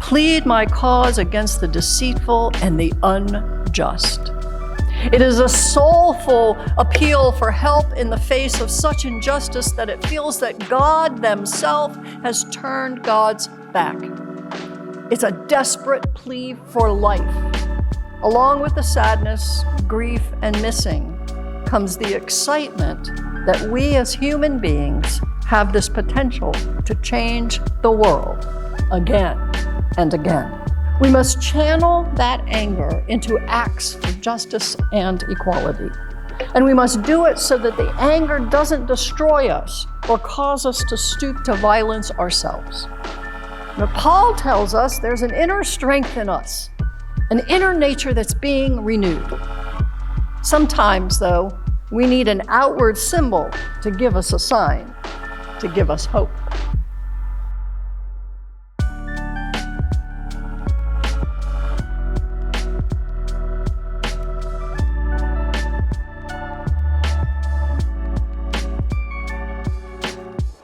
Plead my cause against the deceitful and the unjust. It is a soulful appeal for help in the face of such injustice that it feels that God themselves has turned God's back. It's a desperate plea for life. Along with the sadness, grief, and missing comes the excitement that we as human beings have this potential to change the world again and again. We must channel that anger into acts for justice and equality. And we must do it so that the anger doesn't destroy us or cause us to stoop to violence ourselves. Now, Paul tells us there's an inner strength in us, an inner nature that's being renewed. Sometimes, though, we need an outward symbol to give us a sign, to give us hope.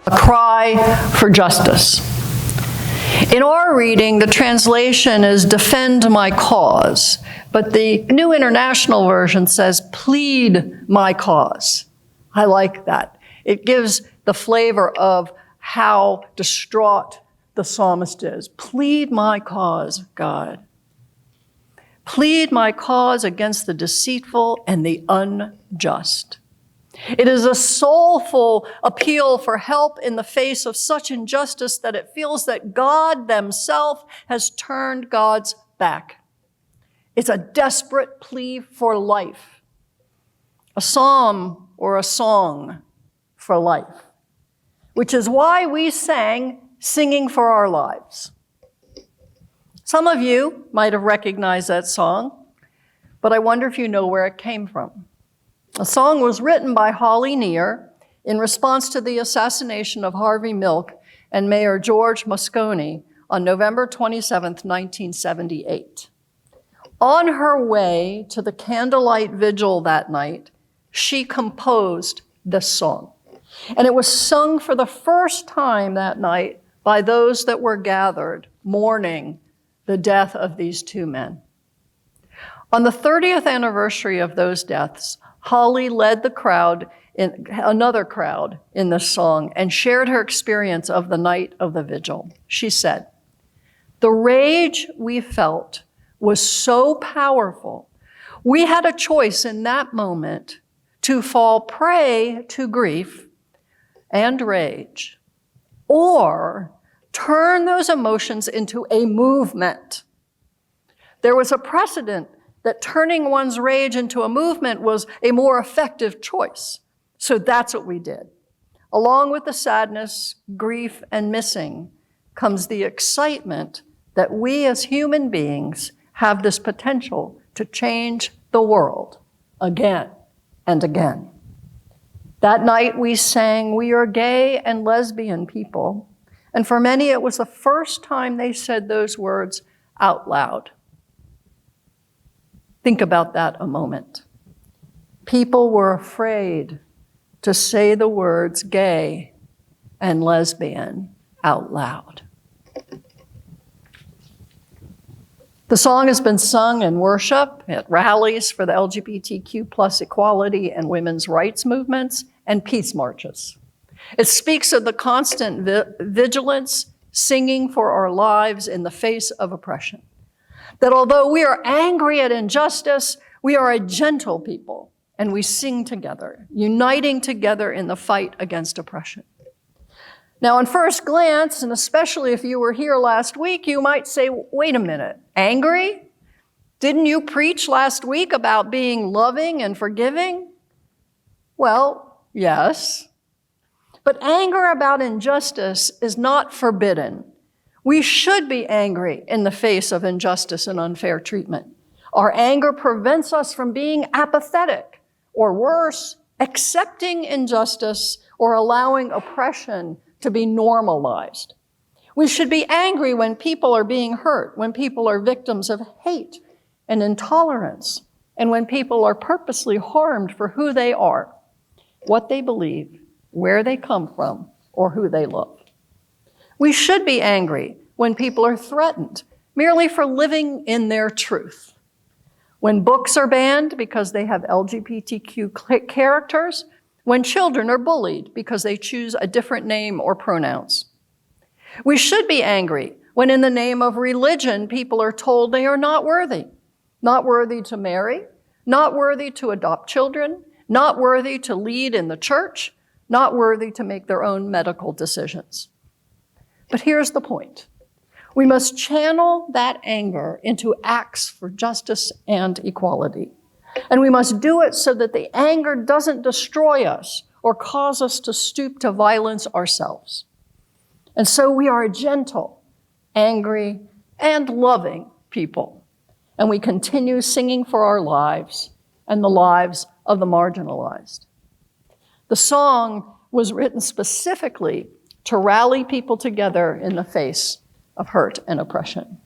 A cry for justice. In our reading, the translation is defend my cause, but the New International Version says plead my cause. I like that. It gives the flavor of how distraught the psalmist is. Plead my cause, God. Plead my cause against the deceitful and the unjust. It is a soulful appeal for help in the face of such injustice that it feels that God themselves has turned God's back. It's a desperate plea for life, a psalm or a song for life, which is why we sang Singing for Our Lives. Some of you might have recognized that song, but I wonder if you know where it came from. The song was written by Holly Near in response to the assassination of Harvey Milk and Mayor George Moscone on November 27, 1978. On her way to the candlelight vigil that night, she composed this song. And it was sung for the first time that night by those that were gathered mourning the death of these two men. On the 30th anniversary of those deaths, Holly led another crowd in this song and shared her experience of the night of the vigil. She said, "The rage we felt was so powerful. We had a choice in that moment to fall prey to grief and rage, or turn those emotions into a movement. There was a precedent that turning one's rage into a movement was a more effective choice. So that's what we did. Along with the sadness, grief, and missing comes the excitement that we as human beings have this potential to change the world again and again. That night we sang, "We are gay and lesbian people." And for many, it was the first time they said those words out loud. Think about that a moment. People were afraid to say the words gay and lesbian out loud. The song has been sung in worship, at rallies for the LGBTQ plus equality and women's rights movements, and peace marches. It speaks of the constant vigilance, singing for our lives in the face of oppression. That although we are angry at injustice, we are a gentle people, and we sing together, uniting together in the fight against oppression. Now, on first glance, and especially if you were here last week, you might say, wait a minute, angry? Didn't you preach last week about being loving and forgiving? Well, yes. But anger about injustice is not forbidden. We should be angry in the face of injustice and unfair treatment. Our anger prevents us from being apathetic, or worse, accepting injustice or allowing oppression to be normalized. We should be angry when people are being hurt, when people are victims of hate and intolerance, and when people are purposely harmed for who they are, what they believe, where they come from, or who they love. We should be angry when people are threatened merely for living in their truth, when books are banned because they have LGBTQ characters, when children are bullied because they choose a different name or pronouns. We should be angry when in the name of religion, people are told they are not worthy to marry, not worthy to adopt children, not worthy to lead in the church, not worthy to make their own medical decisions. But here's the point. We must channel that anger into acts for justice and equality. And we must do it so that the anger doesn't destroy us or cause us to stoop to violence ourselves. And so we are a gentle, angry, and loving people. And we continue singing for our lives and the lives of the marginalized. The song was written specifically to rally people together in the face of hurt and oppression.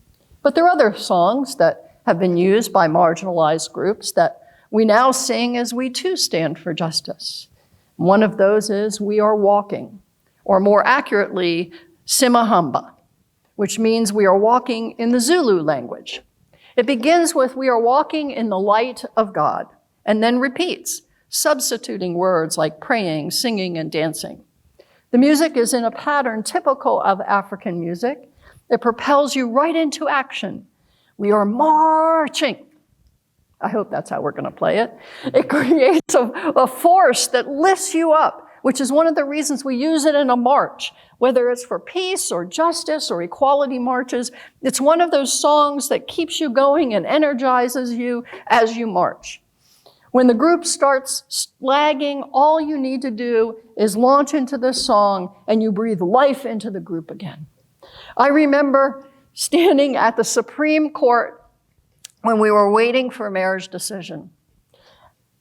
But there are other songs that have been used by marginalized groups that we now sing as we too stand for justice. One of those is We Are Walking, or more accurately, Simahamba, which means we are walking in the Zulu language. It begins with we are walking in the light of God, and then repeats, substituting words like praying, singing, and dancing. The music is in a pattern typical of African music. It propels you right into action. We are marching. I hope that's how we're going to play it. It creates a force that lifts you up, which is one of the reasons we use it in a march, whether it's for peace or justice or equality marches. It's one of those songs that keeps you going and energizes you as you march. When the group starts lagging, all you need to do is launch into this song and you breathe life into the group again. I remember standing at the Supreme Court when we were waiting for a marriage decision.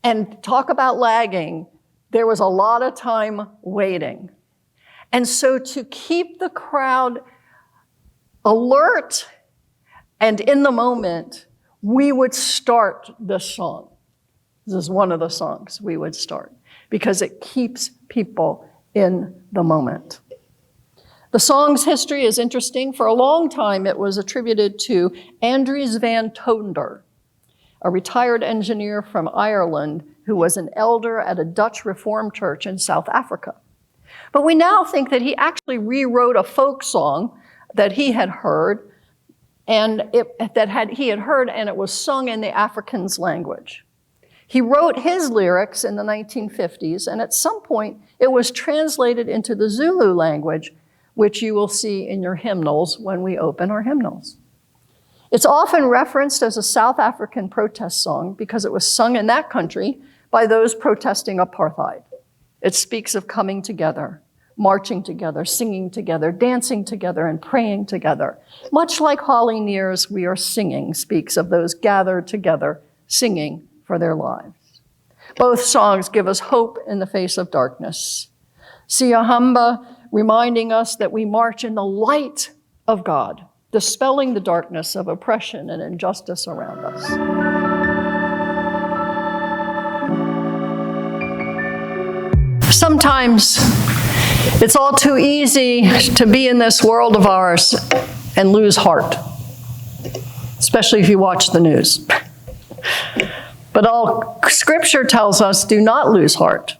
And talk about lagging, there was a lot of time waiting. And so to keep the crowd alert and in the moment, we would start this song. This is one of the songs we would start because it keeps people in the moment. The song's history is interesting. For a long time, it was attributed to Andries van Tonder, a retired engineer from Ireland who was an elder at a Dutch Reformed church in South Africa. But we now think that he actually rewrote a folk song that he had heard, and it was sung in the Afrikaans language. He wrote his lyrics in the 1950s, and at some point, it was translated into the Zulu language, which you will see in your hymnals when we open our hymnals. It's often referenced as a South African protest song because it was sung in that country by those protesting apartheid. It speaks of coming together, marching together, singing together, dancing together, and praying together. Much like Holly Near's We Are Singing speaks of those gathered together, singing for their lives. Both songs give us hope in the face of darkness. Siyahamba reminding us that we march in the light of God, dispelling the darkness of oppression and injustice around us. Sometimes it's all too easy to be in this world of ours and lose heart, especially if you watch the news. But all Scripture tells us, do not lose heart.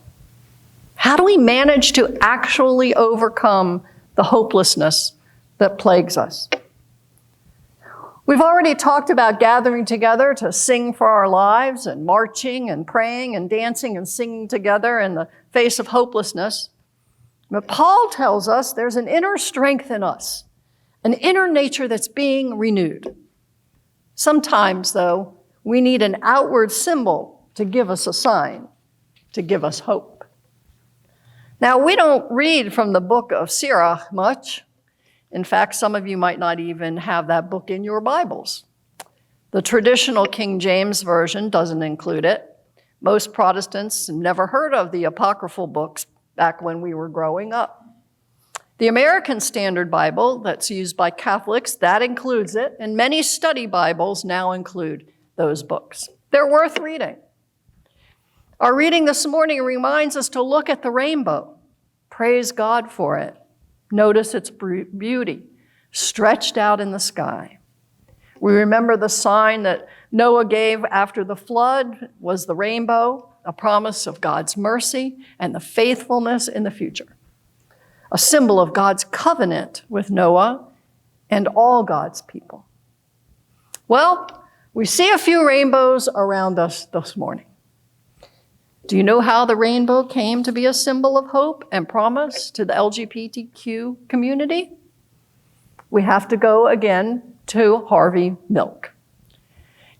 How do we manage to actually overcome the hopelessness that plagues us? We've already talked about gathering together to sing for our lives and marching and praying and dancing and singing together in the face of hopelessness. But Paul tells us there's an inner strength in us, an inner nature that's being renewed. Sometimes, though, we need an outward symbol to give us a sign, to give us hope. Now, we don't read from the book of Sirach much. In fact, some of you might not even have that book in your Bibles. The traditional King James Version doesn't include it. Most Protestants never heard of the apocryphal books back when we were growing up. The American Standard Bible that's used by Catholics, that includes it, and many study Bibles now include those books. They're worth reading. Our reading this morning reminds us to look at the rainbow. Praise God for it. Notice its beauty. stretched out in the sky. We remember the sign that Noah gave after the flood was the rainbow, a promise of God's mercy and the faithfulness in the future, a symbol of God's covenant with Noah and all God's people. Well, we see a few rainbows around us this morning. Do you know how the rainbow came to be a symbol of hope and promise to the LGBTQ community? We have to go again to Harvey Milk.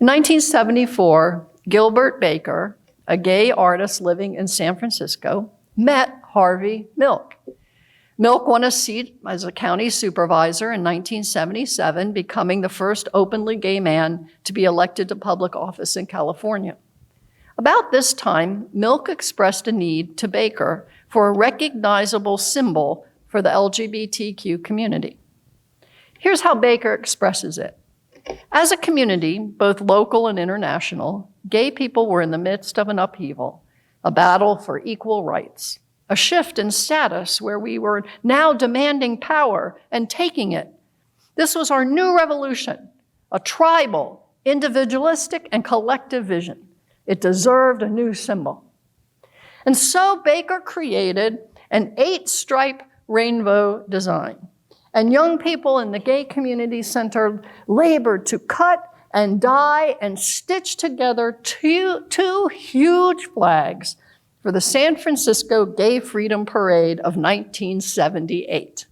In 1974, Gilbert Baker, a gay artist living in San Francisco, met Harvey Milk. Milk won a seat as a county supervisor in 1977, becoming the first openly gay man to be elected to public office in California. About this time, Milk expressed a need to Baker for a recognizable symbol for the LGBTQ community. Here's how Baker expresses it. As a community, both local and international, gay people were in the midst of an upheaval, a battle for equal rights, a shift in status where we were now demanding power and taking it. This was our new revolution, a tribal, individualistic, and collective vision. It deserved a new symbol. And so Baker created an 8-stripe rainbow design. And young people in the Gay Community Center labored to cut and dye and stitch together two huge flags for the San Francisco Gay Freedom Parade of 1978.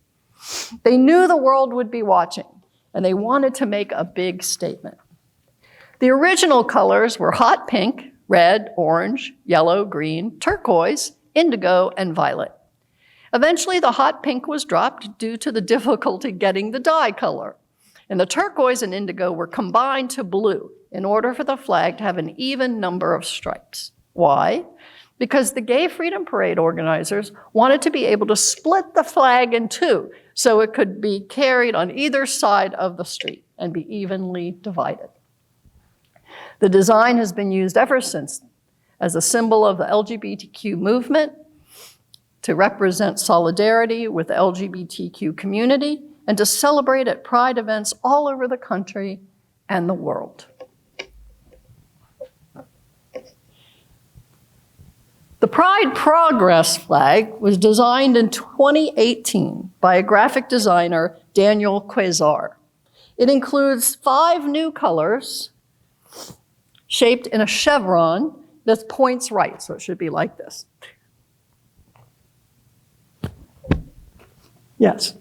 They knew the world would be watching, and they wanted to make a big statement. The original colors were hot pink, red, orange, yellow, green, turquoise, indigo, and violet. Eventually, the hot pink was dropped due to the difficulty getting the dye color, and the turquoise and indigo were combined to blue in order for the flag to have an even number of stripes. Why? Because the Gay Freedom Parade organizers wanted to be able to split the flag in two so it could be carried on either side of the street and be evenly divided. The design has been used ever since as a symbol of the LGBTQ movement, to represent solidarity with the LGBTQ community, and to celebrate at Pride events all over the country and the world. The Pride Progress flag was designed in 2018 by a graphic designer, Daniel Quasar. It includes 5 new colors shaped in a chevron that points right, so it should be like this. Yes.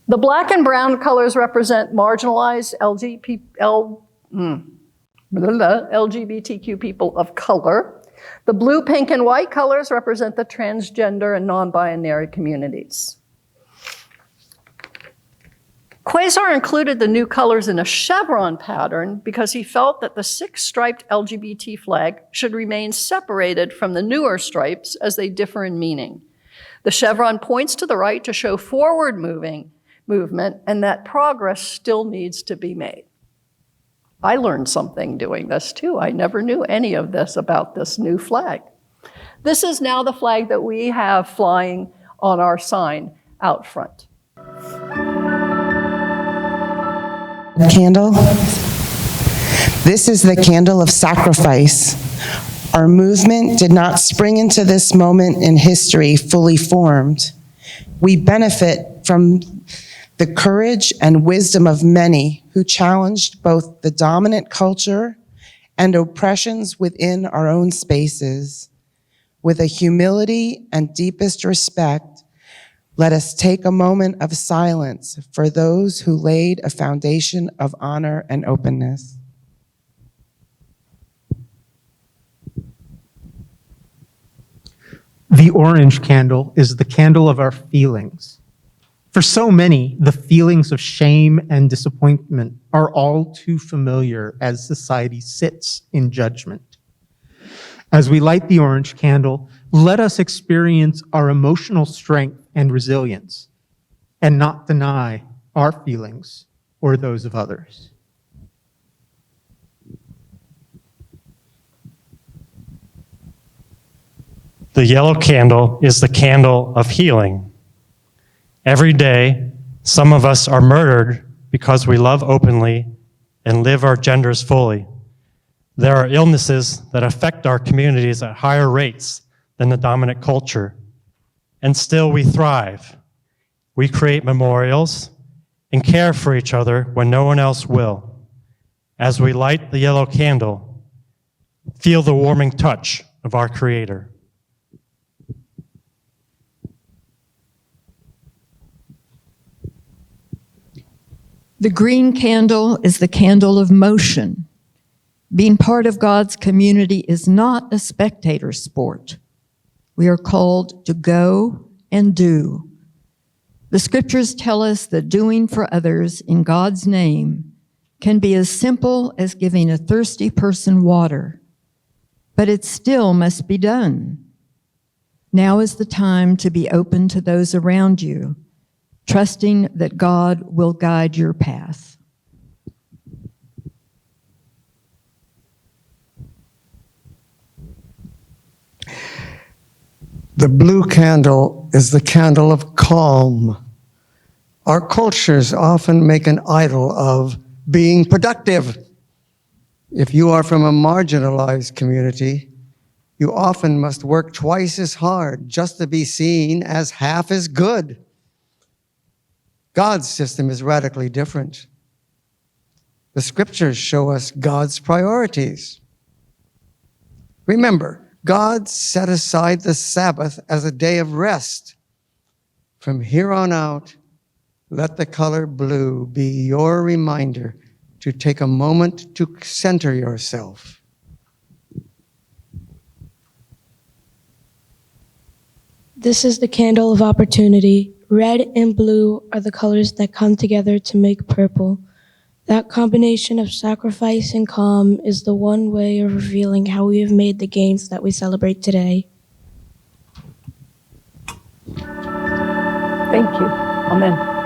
The black and brown colors represent marginalized LGBTQ people of color. The blue, pink, and white colors represent the transgender and non-binary communities. Quasar included the new colors in a chevron pattern because he felt that the 6-striped LGBT flag should remain separated from the newer stripes as they differ in meaning. The chevron points to the right to show forward movement and that progress still needs to be made. I learned something doing this too. I never knew any of this about this new flag. This is now the flag that we have flying on our sign out front. Candle. This is the candle of sacrifice. Our movement did not spring into this moment in history fully formed. We benefit from the courage and wisdom of many who challenged both the dominant culture and oppressions within our own spaces. With a humility and deepest respect, let us take a moment of silence for those who laid a foundation of honor and openness. The orange candle is the candle of our feelings. For so many, the feelings of shame and disappointment are all too familiar as society sits in judgment. As we light the orange candle, let us experience our emotional strength and resilience and not deny our feelings or those of others. The yellow candle is the candle of healing. Every day, some of us are murdered because we love openly and live our genders fully. There are illnesses that affect our communities at higher rates than the dominant culture, and still we thrive. We create memorials and care for each other when no one else will. As we light the yellow candle, feel the warming touch of our Creator. The green candle is the candle of motion. Being part of God's community is not a spectator sport. We are called to go and do. The scriptures tell us that doing for others in God's name can be as simple as giving a thirsty person water, but it still must be done. Now is the time to be open to those around you, trusting that God will guide your path. The blue candle is the candle of calm. Our cultures often make an idol of being productive. If you are from a marginalized community, you often must work twice as hard just to be seen as half as good. God's system is radically different. The scriptures show us God's priorities. Remember, God set aside the Sabbath as a day of rest. From here on out, let the color blue be your reminder to take a moment to center yourself. This is the candle of opportunity. Red and blue are the colors that come together to make purple. That combination of sacrifice and calm is the one way of revealing how we have made the gains that we celebrate today. Thank you. Amen.